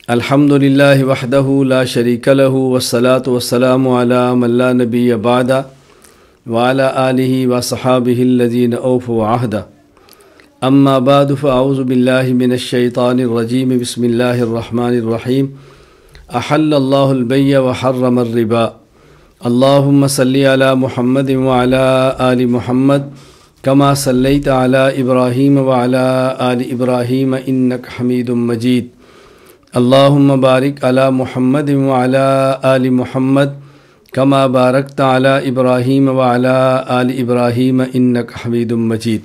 الحمدللہ وحدہ لا شریک لہ والصلاة والسلام علی من لا نبی بعدہ وعلی آلہ وصحابہ الذین اوفوا عہدہ اما بعد فاعوذ باللہ من الشیطان الرجیم بسم اللہ الرحمن الرحیم احل اللہ البیع وحرم الربا اللہم صلی علی محمد وعلی آل محمد کما صلیت علی ابراہیم وعلی آل ابراہیم انک حمید مجید اللہم بارک علی محمد وعلی آل محمد کما بارکت علی ابراہیم وعلی آل ابراہیم انک حمید مجید۔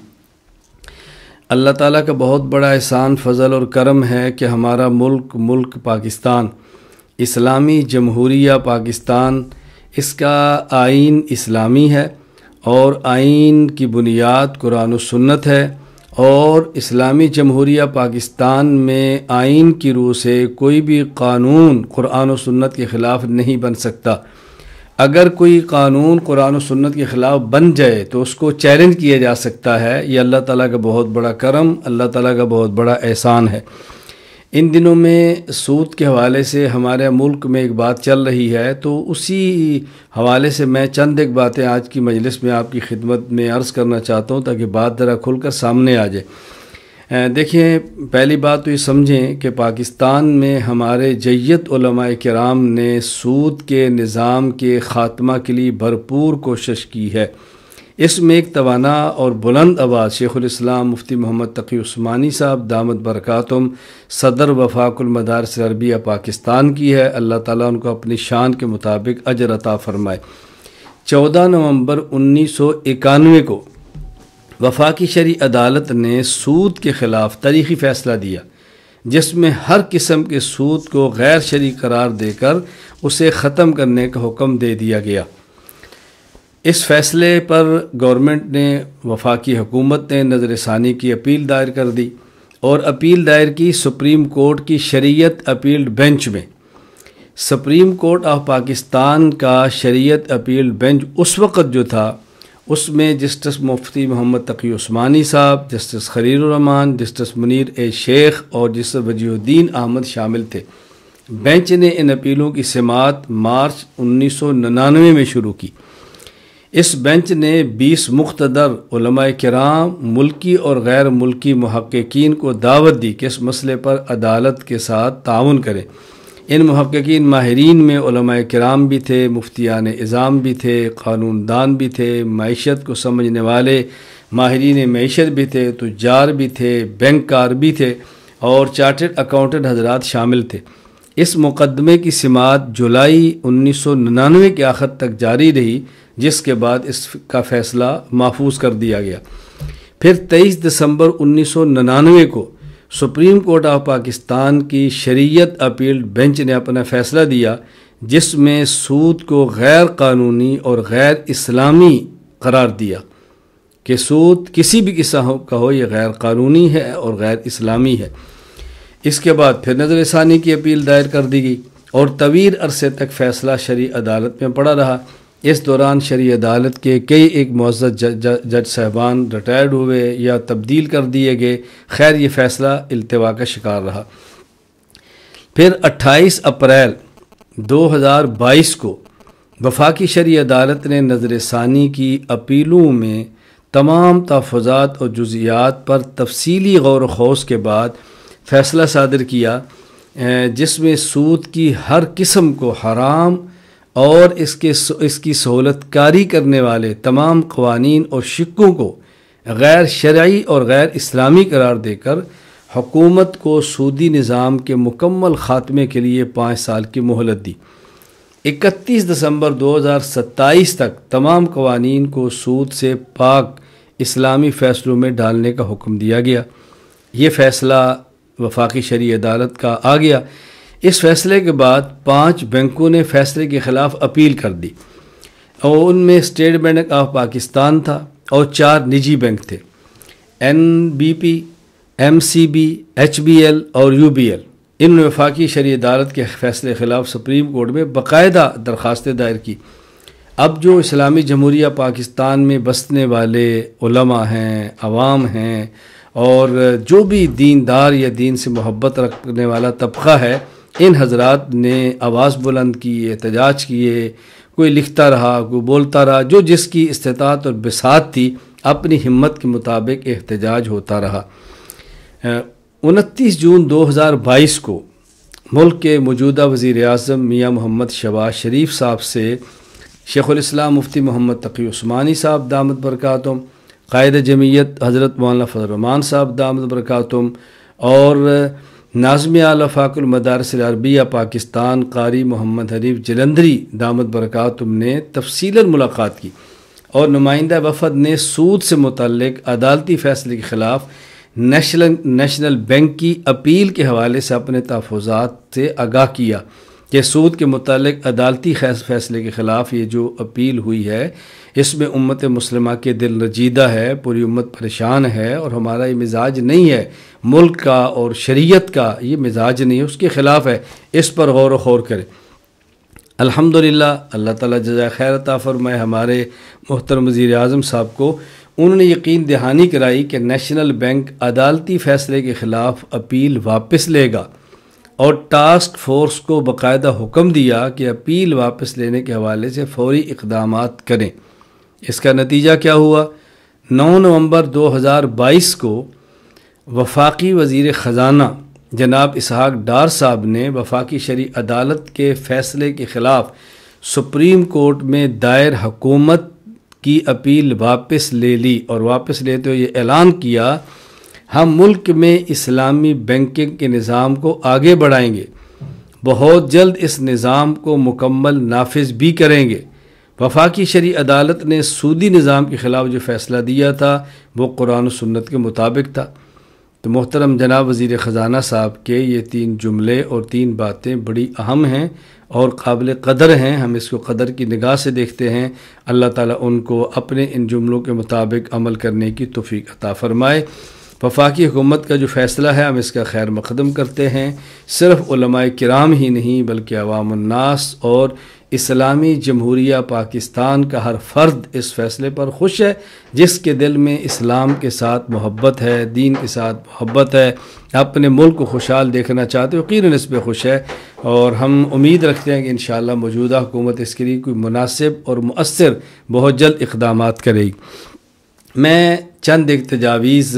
اللہ تعالیٰ کا بہت بڑا احسان، فضل اور کرم ہے کہ ہمارا ملک پاکستان، اسلامی جمہوریہ پاکستان، اس کا آئین اسلامی ہے اور آئین کی بنیاد قرآن و سنت ہے، اور اسلامی جمہوریہ پاکستان میں آئین کی روح سے کوئی بھی قانون قرآن و سنت کے خلاف نہیں بن سکتا۔ اگر کوئی قانون قرآن و سنت کے خلاف بن جائے تو اس کو چیلنج کیا جا سکتا ہے۔ یہ اللہ تعالیٰ کا بہت بڑا کرم، اللہ تعالیٰ کا بہت بڑا احسان ہے۔ ان دنوں میں سود کے حوالے سے ہمارے ملک میں ایک بات چل رہی ہے، تو اسی حوالے سے میں چند ایک باتیں آج کی مجلس میں آپ کی خدمت میں عرض کرنا چاہتا ہوں تاکہ بات ذرا کھل کر سامنے آ جائے۔ دیکھیں، پہلی بات تو یہ سمجھیں کہ پاکستان میں ہمارے جیت علماء کرام نے سود کے نظام کے خاتمہ کے لیے بھرپور کوشش کی ہے۔ اس میں ایک توانا اور بلند آواز شیخ الاسلام مفتی محمد تقی عثمانی صاحب دامت برکاتہم صدر وفاق المدارس العربیہ پاکستان کی ہے۔ اللہ تعالیٰ ان کو اپنی شان کے مطابق اجر عطا فرمائے۔ 14 نومبر 1991 کو وفاقی شرعی عدالت نے سود کے خلاف تاریخی فیصلہ دیا، جس میں ہر قسم کے سود کو غیر شرعی قرار دے کر اسے ختم کرنے کا حکم دے دیا گیا۔ اس فیصلے پر گورنمنٹ نے، وفاقی حکومت نے نظر ثانی کی اپیل دائر کر دی، اور اپیل دائر کی سپریم کورٹ کی شریعت اپیل بینچ میں۔ سپریم کورٹ آف پاکستان کا شریعت اپیل بینچ اس وقت جو تھا، اس میں جسٹس مفتی محمد تقی عثمانی صاحب، جسٹس خلیل الرحمان، جسٹس منیر اے شیخ اور جسٹس وجیہ الدین احمد شامل تھے۔ بینچ نے ان اپیلوں کی سماعت مارچ 1999 میں شروع کی۔ اس بینچ نے 20 مقتدر علماء کرام، ملکی اور غیر ملکی محققین کو دعوت دی کہ اس مسئلے پر عدالت کے ساتھ تعاون کریں۔ ان محققین ماہرین میں علماء کرام بھی تھے، مفتیان اعظام بھی تھے، قانون دان بھی تھے، معیشت کو سمجھنے والے ماہرین معیشت بھی تھے، تجار بھی تھے، بینک کار بھی تھے، اور چارٹرڈ اکاؤنٹنٹ حضرات شامل تھے۔ اس مقدمے کی سماعت جولائی 1999 کے آخر تک جاری رہی، جس کے بعد اس کا فیصلہ محفوظ کر دیا گیا۔ پھر 23 دسمبر 1999 کو سپریم کورٹ آف پاکستان کی شریعت اپیل بینچ نے اپنا فیصلہ دیا، جس میں سود کو غیر قانونی اور غیر اسلامی قرار دیا کہ سود کسی بھی قسم کا ہو، یہ غیر قانونی ہے اور غیر اسلامی ہے۔ اس کے بعد پھر نظر ثانی کی اپیل دائر کر دی گئی، اور طویل عرصے تک فیصلہ شرعی عدالت میں پڑا رہا۔ اس دوران شرعی عدالت کے کئی ایک معزز جج صاحبان ریٹائرڈ ہوئے یا تبدیل کر دیے گئے۔ خیر، یہ فیصلہ التوا کا شکار رہا۔ پھر 28 اپریل 2022 کو وفاقی شرعی عدالت نے نظر ثانی کی اپیلوں میں تمام تحفظات اور جزئیات پر تفصیلی غور و خوض کے بعد فیصلہ صادر کیا، جس میں سود کی ہر قسم کو حرام اور اس کی سہولت کاری کرنے والے تمام قوانین اور شقوں کو غیر شرعی اور غیر اسلامی قرار دے کر حکومت کو سودی نظام کے مکمل خاتمے کے لیے 5 سال کی مہلت دی۔ 31 دسمبر 2027 تک تمام قوانین کو سود سے پاک اسلامی فیصلوں میں ڈالنے کا حکم دیا گیا۔ یہ فیصلہ وفاقی شرعی عدالت کا آ گیا۔ اس فیصلے کے بعد 5 بینکوں نے فیصلے کے خلاف اپیل کر دی، اور ان میں اسٹیٹ بینک آف پاکستان تھا اور 4 نجی بینک تھے، NBP، MCB، HBL اور UBL۔ ان نے وفاقی شرعی عدالت کے فیصلے کے خلاف سپریم کورٹ میں باقاعدہ درخواستیں دائر کی۔ اب جو اسلامی جمہوریہ پاکستان میں بسنے والے علماء ہیں، عوام ہیں اور جو بھی دیندار یا دین سے محبت رکھنے والا طبقہ ہے، ان حضرات نے آواز بلند کی، احتجاج کیے، کوئی لکھتا رہا، کوئی بولتا رہا، جو جس کی استطاعت اور بساط تھی اپنی ہمت کے مطابق احتجاج ہوتا رہا۔ 29 جون 2022 کو ملک کے موجودہ وزیر اعظم میاں محمد شہباز شریف صاحب سے شیخ الاسلام مفتی محمد تقی عثمانی صاحب دامت برکاتہم، قائد جمعیت حضرت مولانا فضل الرحمان صاحب دامت برکاتہم، اور ناظم اعلیٰ فاق المدارس العربیہ پاکستان قاری محمد حنیف جلندری دامت برکاتہم نے تفصیلاً ملاقات کی، اور نمائندہ وفد نے سود سے متعلق عدالتی فیصلے کے خلاف نیشنل بینک کی اپیل کے حوالے سے اپنے تحفظات سے آگاہ کیا کہ سود کے متعلق عدالتی فیصلے کے خلاف یہ جو اپیل ہوئی ہے اس میں امت مسلمہ کے دل رجیدہ ہے، پوری امت پریشان ہے، اور ہمارا یہ مزاج نہیں ہے، ملک کا اور شریعت کا یہ مزاج نہیں ہے، اس کے خلاف ہے، اس پر غور و خوض کریں۔ الحمدللہ اللہ تعالیٰ جزائے خیر عطا فرمائے ہمارے محترم وزیر اعظم صاحب کو، انہوں نے یقین دہانی کرائی کہ نیشنل بینک عدالتی فیصلے کے خلاف اپیل واپس لے گا، اور ٹاسک فورس کو باقاعدہ حکم دیا کہ اپیل واپس لینے کے حوالے سے فوری اقدامات کریں۔ اس کا نتیجہ کیا ہوا؟ 9 نومبر 2022 کو وفاقی وزیر خزانہ جناب اسحاق ڈار صاحب نے وفاقی شرعی عدالت کے فیصلے کے خلاف سپریم کورٹ میں دائر حکومت کی اپیل واپس لے لی، اور واپس لیتے ہوئے یہ اعلان کیا ہم ملک میں اسلامی بینکنگ کے نظام کو آگے بڑھائیں گے، بہت جلد اس نظام کو مکمل نافذ بھی کریں گے۔ وفاقی شرعی عدالت نے سودی نظام کے خلاف جو فیصلہ دیا تھا وہ قرآن و سنت کے مطابق تھا۔ تو محترم جناب وزیر خزانہ صاحب کے یہ 3 جملے اور 3 باتیں بڑی اہم ہیں اور قابل قدر ہیں، ہم اس کو قدر کی نگاہ سے دیکھتے ہیں۔ اللہ تعالیٰ ان کو اپنے ان جملوں کے مطابق عمل کرنے کی توفیق عطا فرمائے۔ وفاقی حکومت کا جو فیصلہ ہے ہم اس کا خیر مقدم کرتے ہیں، صرف علماء کرام ہی نہیں بلکہ عوام الناس اور اسلامی جمہوریہ پاکستان کا ہر فرد اس فیصلے پر خوش ہے، جس کے دل میں اسلام کے ساتھ محبت ہے، دین کے ساتھ محبت ہے، اپنے ملک کو خوشحال دیکھنا چاہتے ہو، یقیناً اس پہ خوش ہے، اور ہم امید رکھتے ہیں کہ انشاءاللہ موجودہ حکومت اس کے لیے کوئی مناسب اور مؤثر بہت جلد اقدامات کرے گی۔ میں چند ایک تجاویز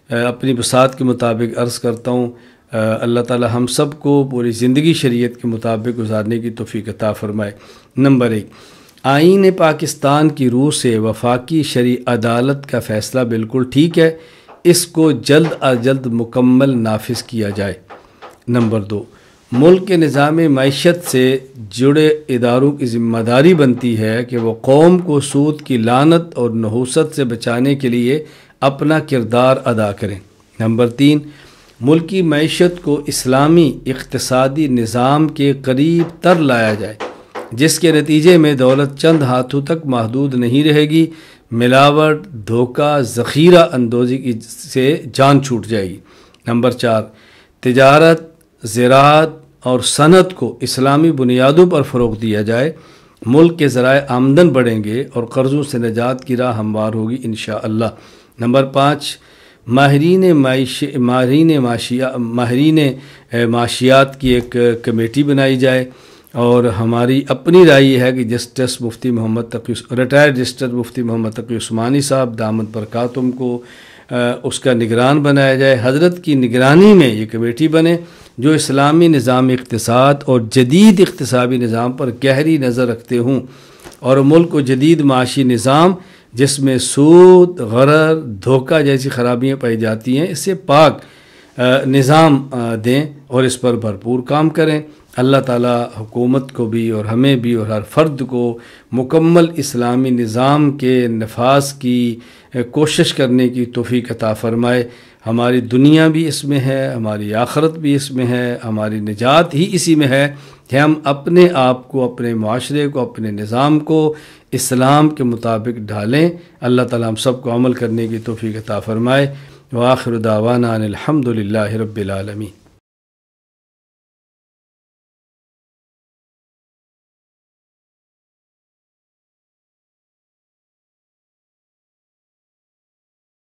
اپنی بساط کے مطابق عرض کرتا ہوں۔ اللہ تعالی ہم سب کو پوری زندگی شریعت کے مطابق گزارنے کی توفیق عطا فرمائے۔ نمبر 1، آئین پاکستان کی روح سے وفاقی شرعی عدالت کا فیصلہ بالکل ٹھیک ہے، اس کو جلد از جلد مکمل نافذ کیا جائے۔ نمبر 2، ملک کے نظام معیشت سے جڑے اداروں کی ذمہ داری بنتی ہے کہ وہ قوم کو سود کی لعنت اور نحوست سے بچانے کے لیے اپنا کردار ادا کریں۔ نمبر 3، ملکی معیشت کو اسلامی اقتصادی نظام کے قریب تر لایا جائے، جس کے نتیجے میں دولت چند ہاتھوں تک محدود نہیں رہے گی، ملاوٹ، دھوکہ، ذخیرہ اندوزی سے جان چھوٹ جائے گی۔ نمبر 4، تجارت، زراعت اور صنعت کو اسلامی بنیادوں پر فروغ دیا جائے، ملک کے ذرائع آمدن بڑھیں گے اور قرضوں سے نجات کی راہ ہموار ہوگی انشاءاللہ۔ نمبر 5، ماہرین معاشیات کی ایک کمیٹی بنائی جائے، اور ہماری اپنی رائے ہے کہ ریٹائرڈ جسٹس مفتی محمد تقی عثمانی صاحب دامت برکاتہم کو اس کا نگران بنایا جائے۔ حضرت کی نگرانی میں یہ کمیٹی بنے جو اسلامی نظام اقتصاد اور جدید اقتصادی نظام پر گہری نظر رکھتے ہوں، اور ملک کو جدید معاشی نظام جس میں سود، غرر، دھوکہ جیسی خرابیاں پائی جاتی ہیں، اس سے پاک نظام دیں اور اس پر بھرپور کام کریں۔ اللہ تعالیٰ حکومت کو بھی اور ہمیں بھی اور ہر فرد کو مکمل اسلامی نظام کے نفاذ کی کوشش کرنے کی توفیق عطا فرمائے۔ ہماری دنیا بھی اس میں ہے، ہماری آخرت بھی اس میں ہے، ہماری نجات ہی اسی میں ہے کہ ہم اپنے آپ کو، اپنے معاشرے کو، اپنے نظام کو اسلام کے مطابق ڈھالیں۔ اللہ تعالیٰ ہم سب کو عمل کرنے کی توفیق عطا فرمائے۔ وآخر دعوانا ان الحمد للہ رب العالمین۔